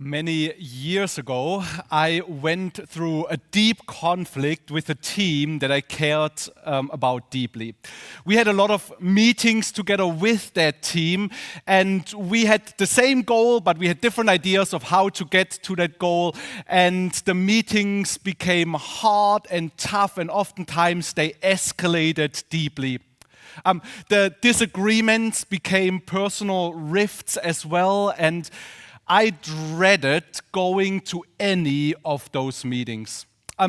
Many years ago, I went through a deep conflict with a team that I cared about deeply. We had a lot of meetings together with that team, and we had the same goal, but we had different ideas of how to get to that goal. And the meetings became hard and tough, and oftentimes they escalated deeply. The disagreements became personal rifts as well, and I dreaded going to any of those meetings.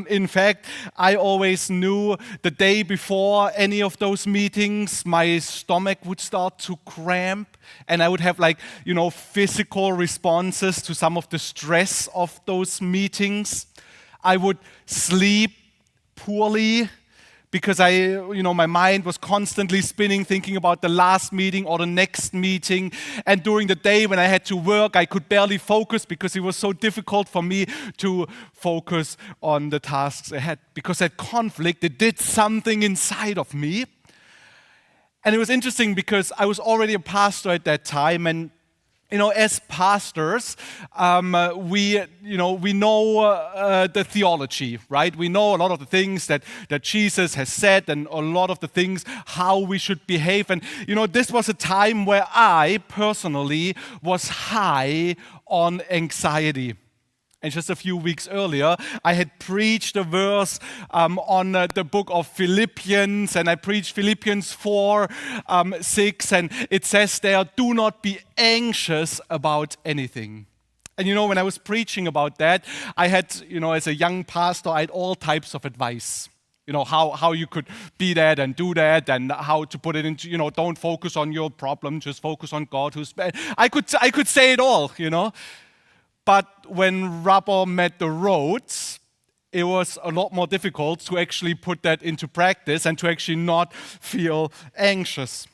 In fact, I always knew the day before any of those meetings, my stomach would start to cramp, and I would have physical responses to some of the stress of those meetings. I would sleep poorly because my mind was constantly spinning, thinking about the last meeting or the next meeting. And during the day when I had to work, I could barely focus because it was so difficult for me to focus on the tasks ahead. Because that conflict, it did something inside of me. And it was interesting because I was already a pastor at that time, and as pastors, we know the theology, right? We know a lot of the things that Jesus has said and a lot of the things how we should behave. And, this was a time where I personally was high on anxiety. And just a few weeks earlier, I had preached a verse on the book of Philippians, and I preached Philippians 4:6, and it says there, "Do not be anxious about anything." And when I was preaching about that, I had, as a young pastor, I had all types of advice. How you could be that and do that, and how to put it into, don't focus on your problem, just focus on God who's bad. I could say it all, But when rubber met the roads, it was a lot more difficult to actually put that into practice and to actually not feel anxious.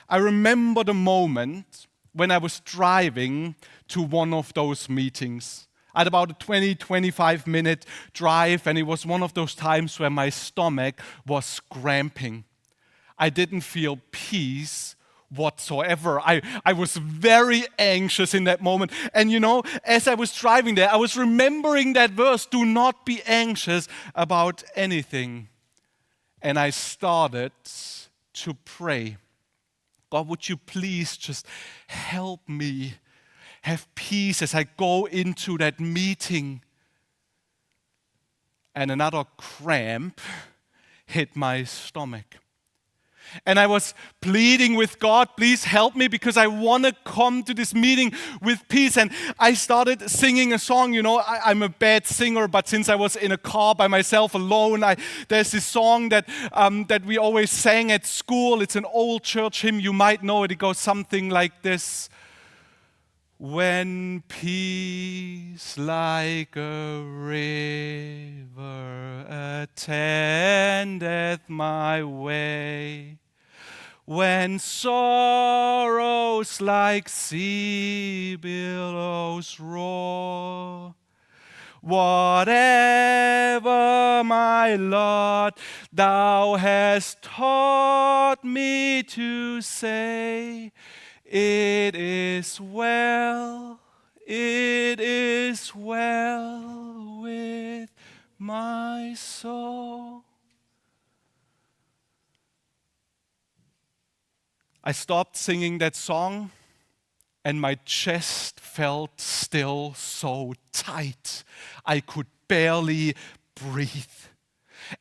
I remember the moment when I was driving to one of those meetings. I had about a 20-25 minute drive, and it was one of those times where my stomach was cramping. I didn't feel peace whatsoever. I was very anxious in that moment. And as I was driving there, I was remembering that verse, "Do not be anxious about anything." And I started to pray. God, would you please just help me have peace as I go into that meeting? And another cramp hit my stomach. And I was pleading with God, "Please help me because I want to come to this meeting with peace." And I started singing a song. I'm a bad singer, but since I was in a car by myself alone, there's this song that we always sang at school. It's an old church hymn. You might know it. It goes something like this. "When peace like a river attendeth my way, when sorrows like sea billows roar, whatever, my Lord, thou hast taught me to say, it is well with my soul." I stopped singing that song, and my chest felt still so tight. I could barely breathe.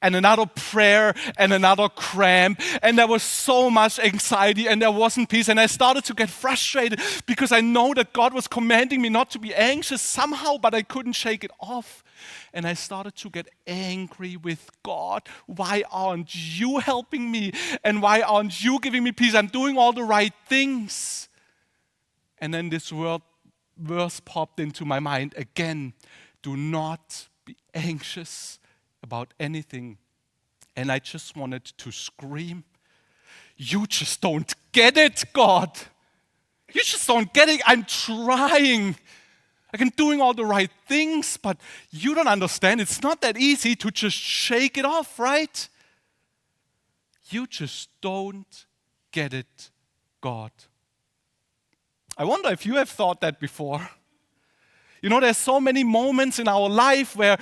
And another prayer and another cramp, and there was so much anxiety and there wasn't peace, and I started to get frustrated because I know that God was commanding me not to be anxious somehow, but I couldn't shake it off. And I started to get angry with God. Why aren't you helping me? And why aren't you giving me peace? I'm doing all the right things. And then this verse popped into my mind again. Do not be anxious about anything. And I just wanted to scream, "You just don't get it, God. You just don't get it. I'm trying. I'm doing all the right things, but you don't understand. It's not that easy to just shake it off, right? You just don't get it, God." I wonder if you have thought that before. You know, there's so many moments in our life where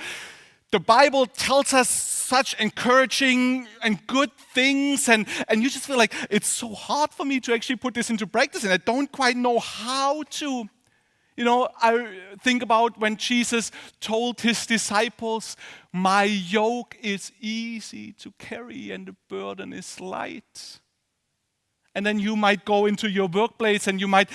the Bible tells us such encouraging and good things, and you just feel like it's so hard for me to actually put this into practice, and I don't quite know how to. You know, I think about when Jesus told his disciples, "My yoke is easy to carry and the burden is light." And then you might go into your workplace and you might,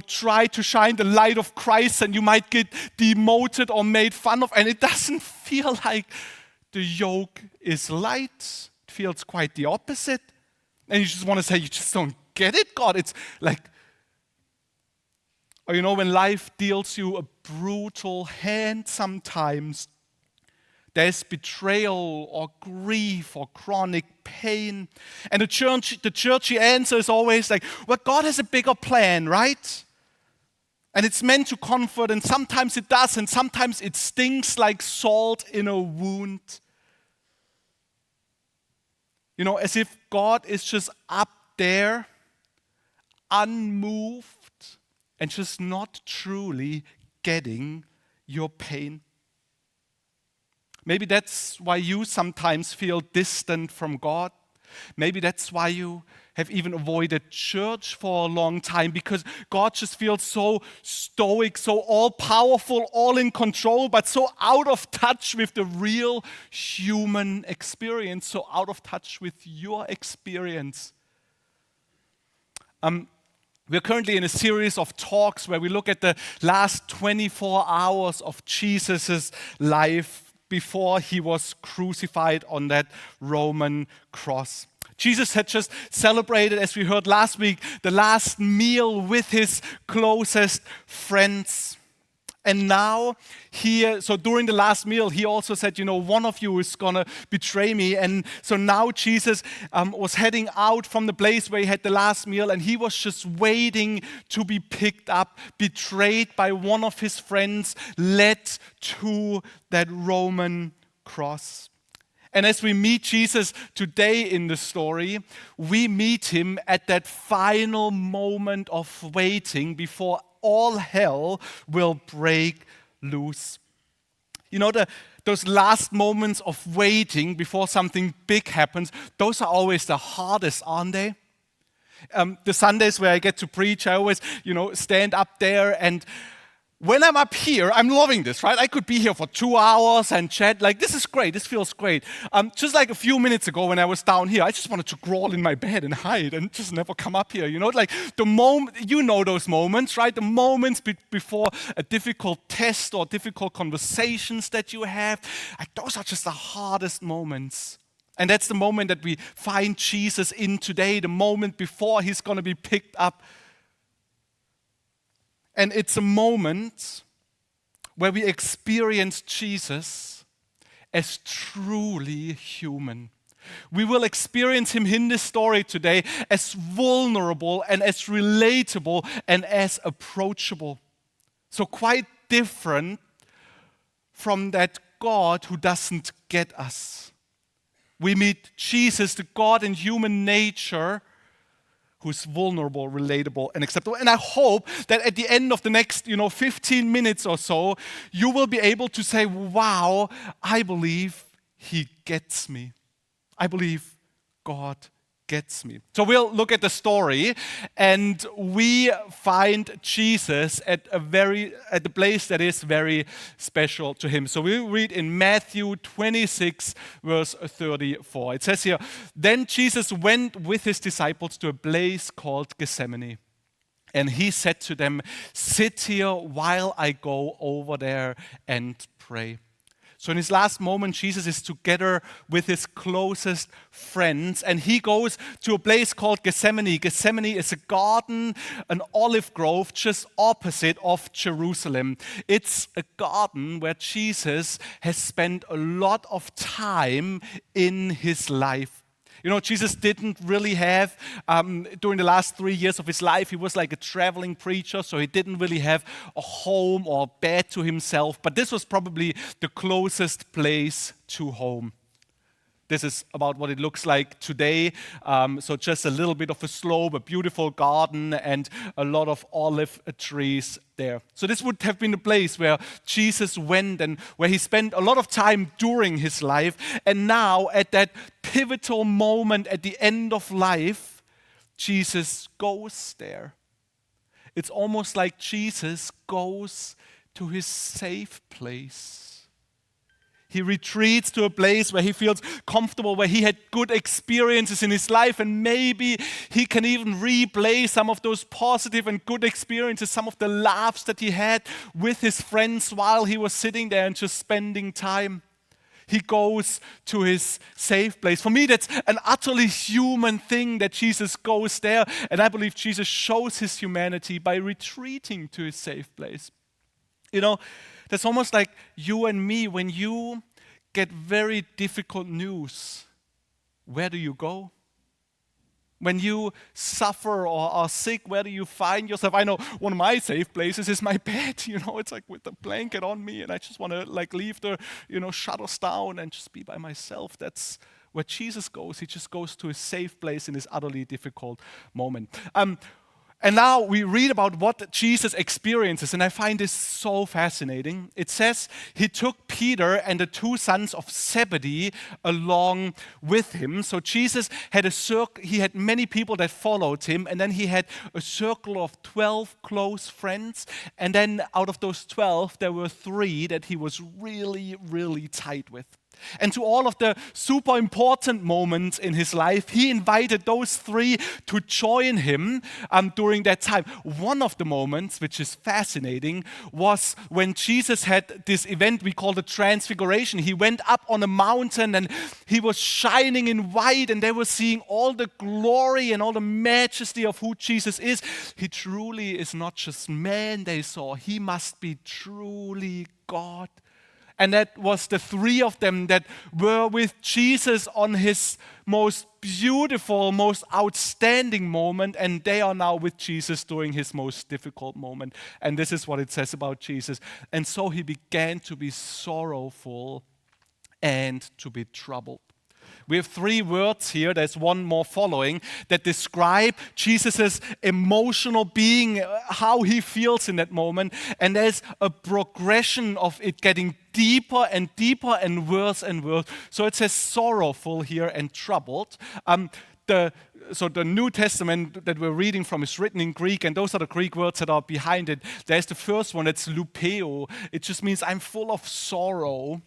try to shine the light of Christ, and you might get demoted or made fun of, and it doesn't feel like the yoke is light. It feels quite the opposite. And you just want to say, you just don't get it, God. It's like, or when life deals you a brutal hand sometimes, there's betrayal or grief or chronic pain. And the churchy answer is always like, well, God has a bigger plan, right? And it's meant to comfort, and sometimes it does, and sometimes it stings like salt in a wound. You know, as if God is just up there, unmoved, and just not truly getting your pain. Maybe that's why you sometimes feel distant from God. Maybe that's why you have even avoided church for a long time, because God just feels so stoic, so all-powerful, all in control, but so out of touch with the real human experience, so out of touch with your experience. We're currently in a series of talks where we look at the last 24 hours of Jesus' life before he was crucified on that Roman cross. Jesus had just celebrated, as we heard last week, the last meal with his closest friends. And now, so during the last meal, he also said, one of you is going to betray me. And so now Jesus was heading out from the place where he had the last meal, and he was just waiting to be picked up, betrayed by one of his friends, led to that Roman cross. And as we meet Jesus today in the story, we meet him at that final moment of waiting before all hell will break loose. You know, those last moments of waiting before something big happens, those are always the hardest, aren't they? The Sundays where I get to preach, I always, stand up there, and when I'm up here, I'm loving this, right? I could be here for 2 hours and chat. Like, this is great. This feels great. Just like a few minutes ago when I was down here, I just wanted to crawl in my bed and hide and just never come up here. Like the moment, those moments, right? The moments before a difficult test or difficult conversations that you have. Like, those are just the hardest moments. And that's the moment that we find Jesus in today, the moment before he's going to be picked up. And it's a moment where we experience Jesus as truly human. We will experience him in this story today as vulnerable and as relatable and as approachable. So quite different from that God who doesn't get us. We meet Jesus, the God in human nature, who's vulnerable, relatable, and acceptable. And I hope that at the end of the next, 15 minutes or so, you will be able to say, wow, I believe he gets me. I believe God gets me. So we'll look at the story, and we find Jesus at the place that is very special to him. So we read in Matthew 26, verse 34. It says here, "Then Jesus went with his disciples to a place called Gethsemane. And he said to them, 'Sit here while I go over there and pray.'" So in his last moment, Jesus is together with his closest friends, and he goes to a place called Gethsemane. Gethsemane is a garden, an olive grove just opposite of Jerusalem. It's a garden where Jesus has spent a lot of time in his life. Jesus didn't really have, during the last 3 years of his life, he was like a traveling preacher, so he didn't really have a home or bed to himself, but this was probably the closest place to home. This is about what it looks like today. So just a little bit of a slope, a beautiful garden, and a lot of olive trees there. So this would have been the place where Jesus went and where he spent a lot of time during his life. And now at that pivotal moment at the end of life, Jesus goes there. It's almost like Jesus goes to his safe place. He retreats to a place where he feels comfortable, where he had good experiences in his life, and maybe he can even replay some of those positive and good experiences, some of the laughs that he had with his friends while he was sitting there and just spending time. He goes to his safe place. For me, that's an utterly human thing that Jesus goes there, and I believe Jesus shows his humanity by retreating to his safe place. You know, that's almost like you and me. When you get very difficult news, where do you go? When you suffer or are sick, where do you find yourself? I know one of my safe places is my bed. It's like with the blanket on me, and I just want to leave the shutters down and just be by myself. That's where Jesus goes. He just goes to a safe place in this utterly difficult moment. And now we read about what Jesus experiences, and I find this so fascinating. It says he took Peter and the two sons of Zebedee along with him. So Jesus had he had many people that followed him, and then he had a circle of 12 close friends. And then out of those 12, there were 3 that he was really, really tight with. And to all of the super important moments in his life, he invited those 3 to join him during that time. One of the moments, which is fascinating, was when Jesus had this event we call the Transfiguration. He went up on a mountain and he was shining in white, and they were seeing all the glory and all the majesty of who Jesus is. He truly is not just man, they saw. He must be truly God. And that was the 3 of them that were with Jesus on his most beautiful, most outstanding moment, and they are now with Jesus during his most difficult moment. And this is what it says about Jesus. And so he began to be sorrowful and to be troubled. We have 3 words here, there's one more following, that describe Jesus' emotional being, how he feels in that moment. And there's a progression of it getting deeper and deeper and worse and worse. So it says sorrowful here and troubled. So the New Testament that we're reading from is written in Greek, and those are the Greek words that are behind it. There's the first one, it's lupeo. It just means I'm full of sorrow.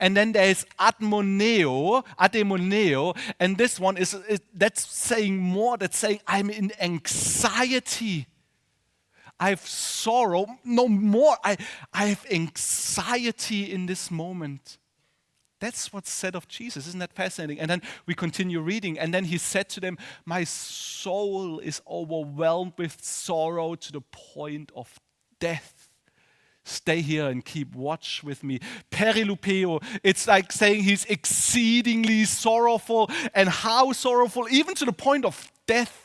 And then there is ademoneo, and this one that's saying more. That's saying I'm in anxiety. I have sorrow. No more. I have anxiety in this moment. That's what's said of Jesus. Isn't that fascinating? And then we continue reading, and then he said to them, "My soul is overwhelmed with sorrow to the point of death. Stay here and keep watch with me." Perilupeo, it's like saying he's exceedingly sorrowful, and how sorrowful, even to the point of death.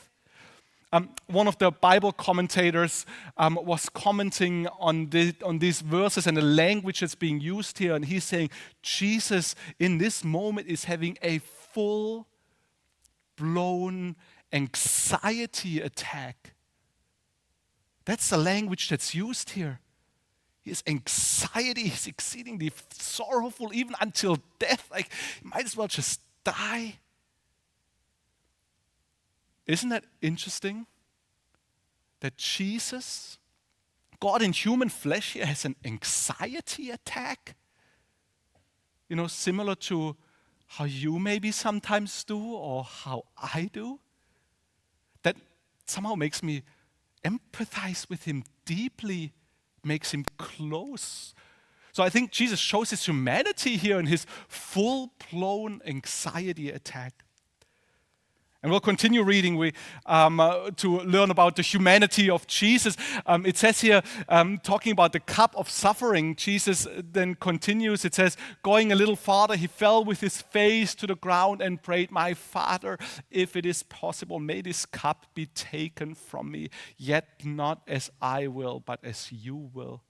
One of the Bible commentators was commenting on these verses and the language that's being used here, and he's saying Jesus in this moment is having a full-blown anxiety attack. That's the language that's used here. His anxiety is exceedingly sorrowful, even until death. Like, he might as well just die. Isn't that interesting? That Jesus, God in human flesh here, has an anxiety attack? Similar to how you maybe sometimes do or how I do. That somehow makes me empathize with him deeply, makes him close. So I think Jesus shows his humanity here in his full-blown anxiety attack. And we'll continue reading to learn about the humanity of Jesus. It says here, talking about the cup of suffering, Jesus then continues. It says, going a little farther, he fell with his face to the ground and prayed, "My Father, if it is possible, may this cup be taken from me, yet not as I will, but as you will.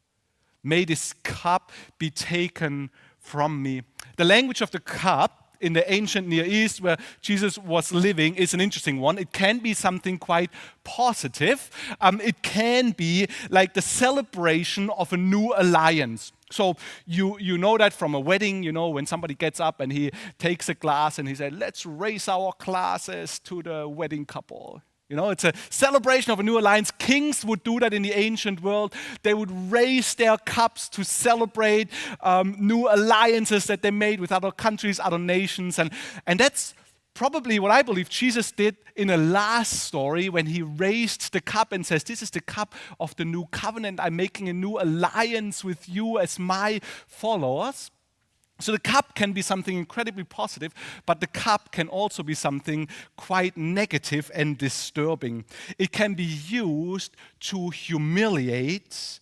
May this cup be taken from me." The language of the cup in the ancient Near East where Jesus was living is an interesting one. It can be something quite positive. It can be like the celebration of a new alliance. So you know that from a wedding, when somebody gets up and he takes a glass and he said, let's raise our glasses to the wedding couple. It's a celebration of a new alliance. Kings would do that in the ancient world. They would raise their cups to celebrate new alliances that they made with other countries, other nations. And that's probably what I believe Jesus did in a last story when he raised the cup and says, this is the cup of the new covenant. I'm making a new alliance with you as my followers. So the cup can be something incredibly positive, but the cup can also be something quite negative and disturbing. It can be used to humiliate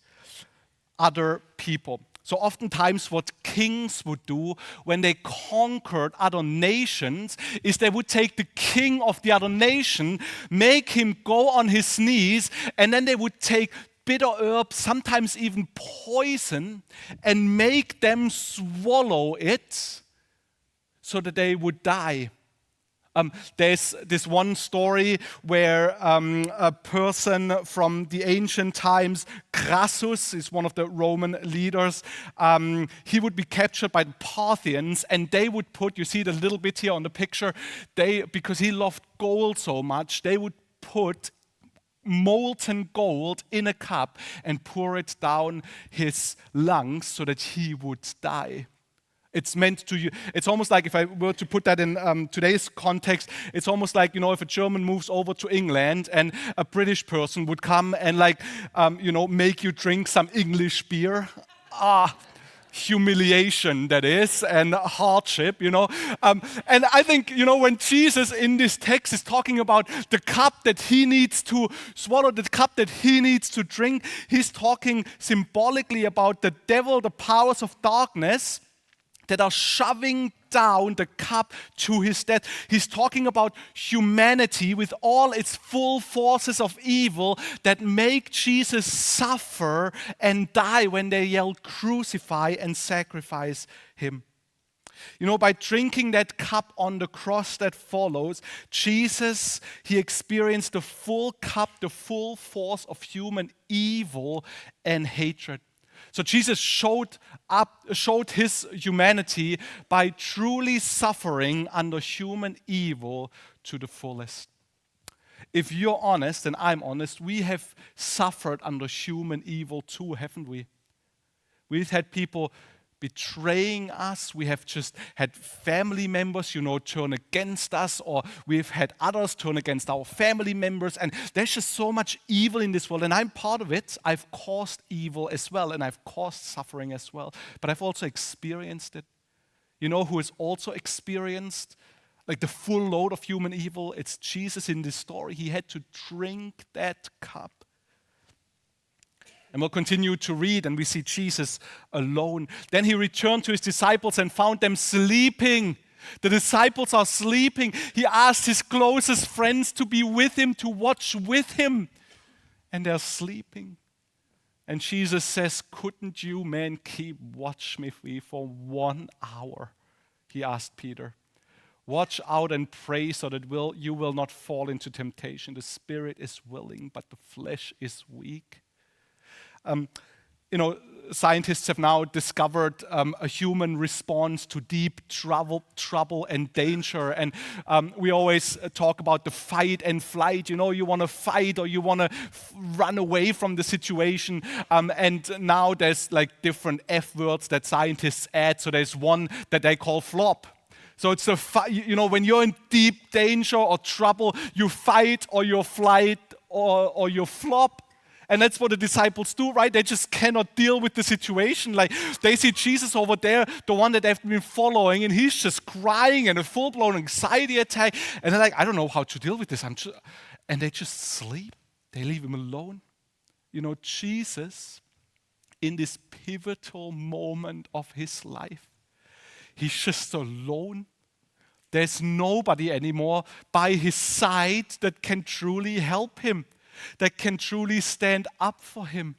other people. So oftentimes what kings would do when they conquered other nations is they would take the king of the other nation, make him go on his knees, and then they would take bitter herbs, sometimes even poison, and make them swallow it so that they would die. There's this one story where a person from the ancient times, Crassus, is one of the Roman leaders. He would be captured by the Parthians, and they would put, you see it a little bit here on the picture, because he loved gold so much, they would put molten gold in a cup and pour it down his lungs so that he would die. It's meant to, it's almost like, if I were to put that in today's context, it's almost like, if a German moves over to England and a British person would come and make you drink some English beer. Humiliation, that is, and hardship, And I think, when Jesus in this text is talking about the cup that he needs to swallow, the cup that he needs to drink, he's talking symbolically about the devil, the powers of darkness that are shoving down the cup to his death. He's talking about humanity with all its full forces of evil that make Jesus suffer and die when they yell, crucify and sacrifice him. By drinking that cup on the cross that follows, Jesus, he experienced the full cup, the full force of human evil and hatred. So Jesus showed his humanity by truly suffering under human evil to the fullest. If you're honest, and I'm honest, we have suffered under human evil too, haven't we? We've had people betraying us. We have just had family members, turn against us, or we've had others turn against our family members. And there's just so much evil in this world. And I'm part of it. I've caused evil as well, and I've caused suffering as well. But I've also experienced it. Who has also experienced the full load of human evil? It's Jesus in this story. He had to drink that cup. And we'll continue to read, and we see Jesus alone. Then he returned to his disciples and found them sleeping. The disciples are sleeping. He asked his closest friends to be with him, to watch with him. And they're sleeping. And Jesus says, couldn't you men keep watch with me for 1 hour? He asked Peter. Watch out and pray so that you will not fall into temptation. The spirit is willing, but the flesh is weak. Scientists have now discovered a human response to deep trouble and danger. And we always talk about the fight and flight. You want to fight or you want to run away from the situation. And now there's different F words that scientists add. So there's one that they call flop. So it's when you're in deep danger or trouble, you fight or you flight or you flop. And that's what the disciples do, right? They just cannot deal with the situation. They see Jesus over there, the one that they've been following, and he's just crying and a full-blown anxiety attack. And they're like, I don't know how to deal with this. And they just sleep. They leave him alone. Jesus, in this pivotal moment of his life, he's just alone. There's nobody anymore by his side that can truly help him, that can truly stand up for him.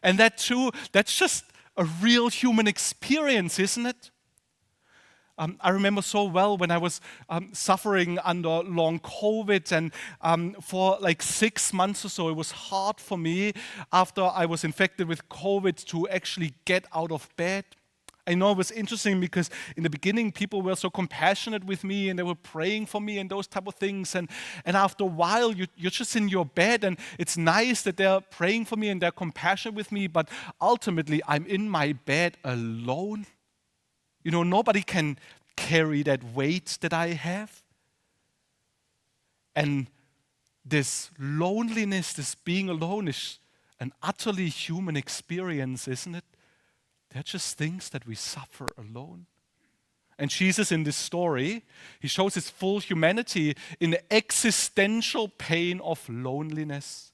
And that too, that's just a real human experience, isn't it? I remember so well when I was suffering under long COVID, and for like 6 months or so, it was hard for me after I was infected with COVID to actually get out of bed. I know it was interesting because in the beginning people were so compassionate with me and they were praying for me and those type of things. And after a while, you're just in your bed and it's nice that they're praying for me and they're compassionate with me, but ultimately I'm in my bed alone. Nobody can carry that weight that I have. And this loneliness, this being alone is an utterly human experience, isn't it? They're just things that we suffer alone. And Jesus in this story, he shows his full humanity in the existential pain of loneliness.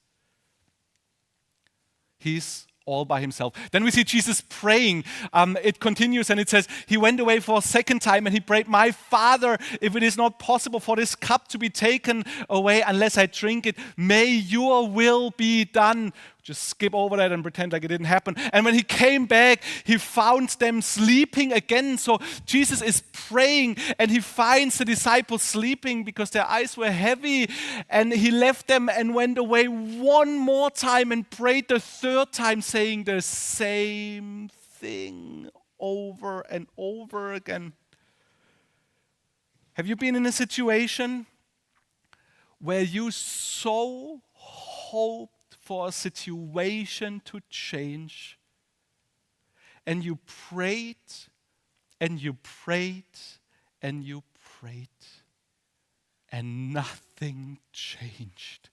He's all by himself. Then we see Jesus praying. It continues and it says, he went away for a second time and he prayed, my Father, if it is not possible for this cup to be taken away unless I drink it, may your will be done. Just skip over that and pretend like it didn't happen. And when he came back, he found them sleeping again. So Jesus is praying and he finds the disciples sleeping because their eyes were heavy. And he left them and went away one more time and prayed the third time, saying the same thing over and over again. Have you been in a situation where you so hoped for a situation to change, and you prayed, and you prayed, and you prayed, and nothing changed?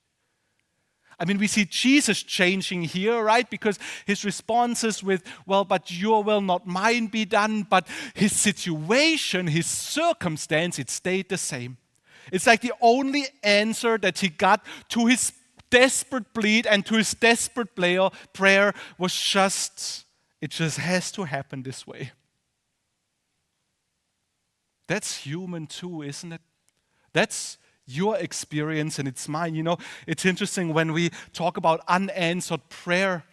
I mean, we see Jesus changing here, right? Because his responses with, well, but your will, not mine, be done. But his situation, his circumstance, it stayed the same. It's like the only answer that he got to his desperate plead and to his desperate prayer was it just has to happen this way. That's human too, isn't it? That's your experience and it's mine. It's interesting when we talk about unanswered prayer,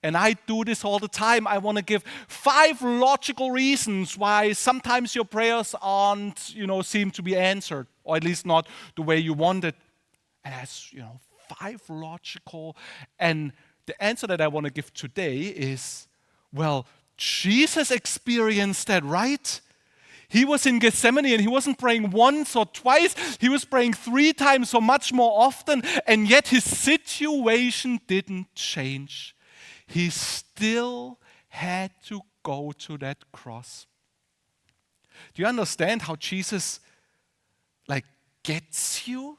and I do this all the time. I want to give 5 logical reasons why sometimes your prayers aren't, seem to be answered, or at least not the way you want it. And that's, 5 logical. And the answer that I want to give today is, well, Jesus experienced that, right? He was in Gethsemane and he wasn't praying once or twice. He was praying 3 times or much more often. And yet his situation didn't change. He still had to go to that cross. Do you understand how Jesus gets you?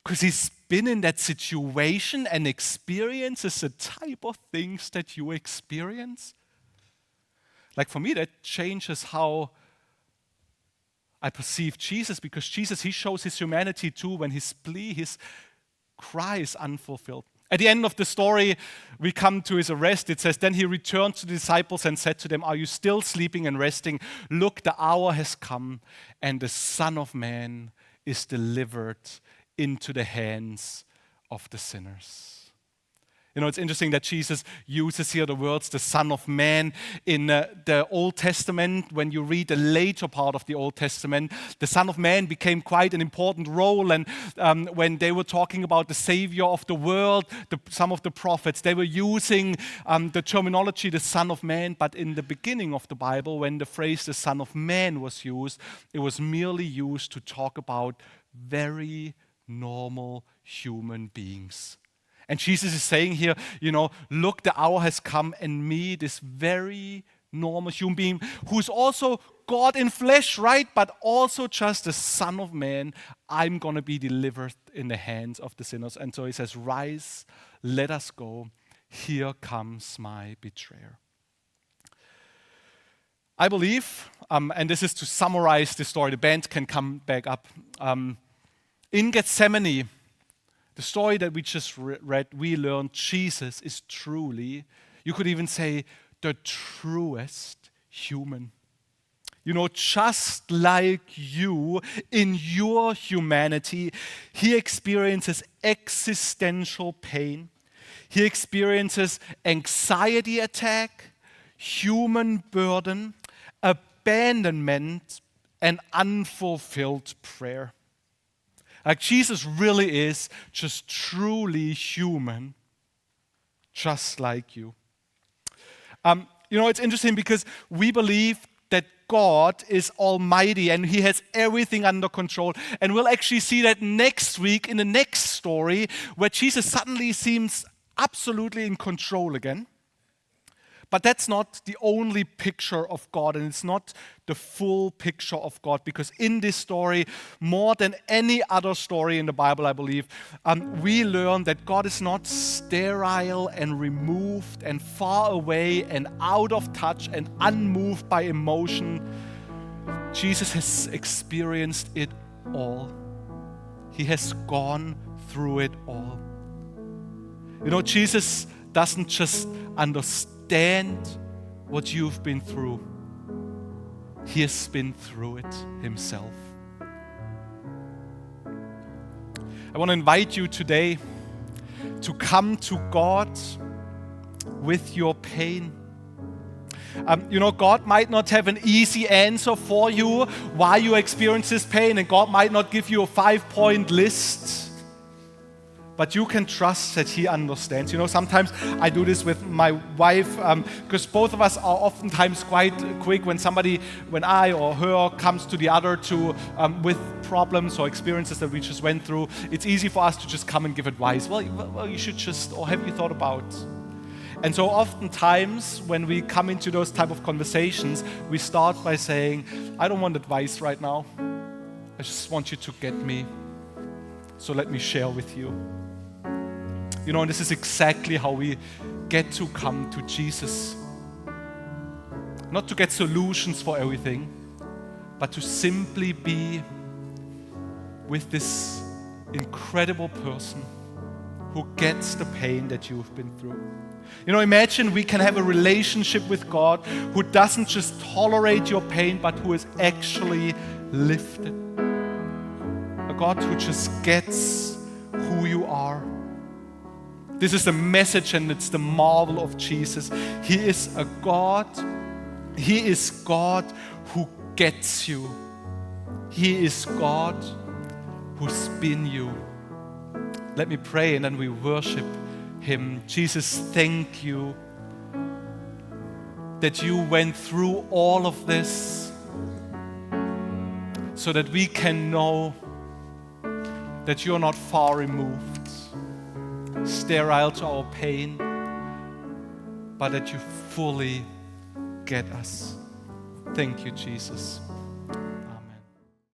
Because he's been in that situation and experiences the type of things that you experience. For me, that changes how I perceive Jesus, because Jesus, he shows his humanity too when his plea, his cry is unfulfilled. At the end of the story, we come to his arrest. It says, then he returned to the disciples and said to them, are you still sleeping and resting? Look, the hour has come and the Son of Man is delivered into the hands of the sinners. It's interesting that Jesus uses here the words, the Son of Man. In the Old Testament, when you read the later part of the Old Testament, the Son of Man became quite an important role. And when they were talking about the Savior of the world, some of the prophets, they were using the terminology, the Son of Man. But in the beginning of the Bible, when the phrase the Son of Man was used, it was merely used to talk about very normal human beings. And Jesus is saying here, look, the hour has come, and me, this very normal human being, who's also God in flesh, right? But also just the Son of Man, I'm going to be delivered in the hands of the sinners. And so he says, rise, let us go. Here comes my betrayer. I believe, and this is to summarize the story, the band can come back up. In Gethsemane, the story that we just read, we learned Jesus is truly, you could even say, the truest human. Just like you, in your humanity, he experiences existential pain. He experiences anxiety attack, human burden, abandonment, an unfulfilled prayer. Like Jesus really is just truly human, just like you. It's interesting because we believe that God is almighty and He has everything under control. And we'll actually see that next week in the next story where Jesus suddenly seems absolutely in control again. But that's not the only picture of God, and it's not the full picture of God, because in this story, more than any other story in the Bible, I believe, we learn that God is not sterile and removed and far away and out of touch and unmoved by emotion. Jesus has experienced it all. He has gone through it all. Jesus doesn't just understand what you've been through. He has been through it himself. I want to invite you today to come to God with your pain. God might not have an easy answer for you why you experience this pain, and God might not give you a 5-point list. But you can trust that He understands. Sometimes I do this with my wife because both of us are oftentimes quite quick when I or her comes to the other with problems or experiences that we just went through. It's easy for us to just come and give advice. Well, you should just, or have you thought about? And so oftentimes when we come into those type of conversations, we start by saying, I don't want advice right now. I just want you to get me. So let me share with you. And this is exactly how we get to come to Jesus. Not to get solutions for everything, but to simply be with this incredible person who gets the pain that you've been through. Imagine we can have a relationship with God who doesn't just tolerate your pain, but who is actually lifted. A God who just gets who you are. This is the message, and it's the marvel of Jesus. He is a God. He is God who gets you. He is God who's been you. Let me pray and then we worship Him. Jesus, thank you that you went through all of this so that we can know that you're not far removed, sterile to our pain, but that you fully get us. Thank you, Jesus.